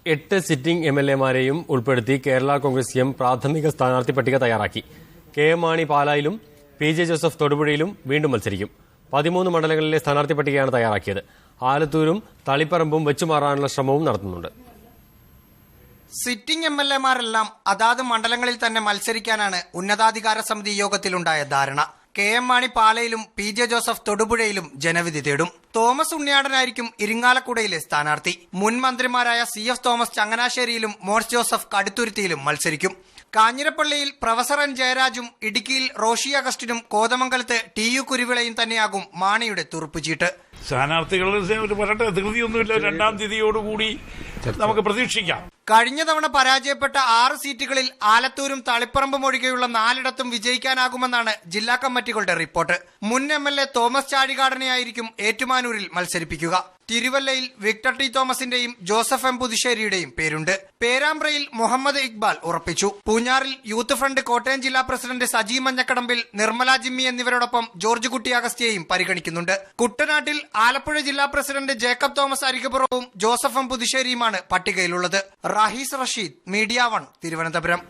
8 sitting എംഎൽഎമാരെയും ഉൾപ്പെടുത്തി Kerala Congress M പ്രാഥമിക സ്ഥാനാർത്ഥി പട്ടിക തയ്യാറാക്കി. കെ.എം. മാണി പാലായിലും പി.ജെ. ജോസഫ് തൊടുപുഴയിലും വീണ്ടും മത്സരിക്കും. 13 മണ്ഡലങ്ങളിലെ സ്ഥാനാർത്ഥി പട്ടികയാണ് തയ്യാറാക്കിയത്. ആലത്തൂരും തളിപ്പറമ്പും വെച്ചുമാറാനുള്ള ശ്രമവും നടത്തുന്നുണ്ട്. സിറ്റിംഗ് എംഎൽഎമാരെല്ലാം അതാത് മണ്ഡലങ്ങളിൽ തന്നെ മത്സരിക്കാനാണ് ഉന്നതാധികാര സമിതി യോഗത്തിലുണ്ടായ ധാരണ. കെ.എം. മാണി പാലയിലും പി.ജെ. ജോസഫ് തൊടുപുഴയിലും ജനവിധി തേടും. തോമസ് ഉണ്ണിയാടനായിരിക്കും ഇരിങ്ങാലക്കുടയിലെ സ്ഥാനാർത്ഥി. മുൻ മന്ത്രിമാരായ സി.എഫ്. തോമസ് ചങ്ങനാശ്ശേരിയിലും മോൻസ് ജോസഫ് കടുത്തുരുത്തിയിലും മത്സരിക്കും. കാഞ്ഞിരപ്പള്ളിയിൽ പ്രൊഫസർ എൻ ജയരാജും ഇടുക്കിയിൽ റോഷി അഗസ്റ്റിനും കോതമംഗലത്ത് ടി.യു. കുരുവിളയും തന്നെയാകും മാണിയുടെ തുറുപ്പുചീട്ട്. സ്ഥാനാർത്ഥികളുടെ ഒരു വരട്ടെ, ധൃതിയൊന്നുമില്ല. 2-ാം തീയതിയോടുകൂടി നമുക്ക് പ്രതീക്ഷിക്കാം. കഴിഞ്ഞ തവണ പരാജയപ്പെട്ട 6 സീറ്റുകളിൽ ആലത്തൂരും തളിപ്പറമ്പും ഒഴികെയുള്ള 4ഇടത്തും വിജയിക്കാനാകുമെന്നാണ് ജില്ലാ കമ്മിറ്റികളുടെ റിപ്പോർട്ട്. മുൻ എംഎൽഎ തോമസ് ചാഴികാടനെയായിരിക്കും ഏറ്റുമാനൂരിൽ മത്സരിപ്പിക്കുക. തിരുവല്ലയിൽ വിക്ടർ ടി തോമസിന്റെയും ജോസഫ് എം പുതുശ്ശേരിയുടെയും പേരുണ്ട്. പേരാമ്പ്രയിൽ മുഹമ്മദ് ഇക്ബാൽ ഉറപ്പിച്ചു. പൂഞ്ഞാറിൽ യൂത്ത് ഫ്രണ്ട് കോട്ടയം ജില്ലാ പ്രസിഡന്റ് സജി മഞ്ഞക്കടമ്പിൽ, നിർമ്മല ജിമ്മി എന്നിവരോടൊപ്പം ജോർജ് കുട്ടി അഗസ്ത്യയും പരിഗണിക്കുന്നുണ്ട്. കുട്ടനാട്ടിൽ ആലപ്പുഴ ജില്ലാ പ്രസിഡന്റ് ജേക്കബ് തോമസ് അരികപ്പുറവും ജോസഫ് എം പുതുശ്ശേരിയുമാണ് പട്ടികയിലുള്ളത്. റഹീസ് റഷീദ്, മീഡിയ 1, തിരുവനന്തപുരം.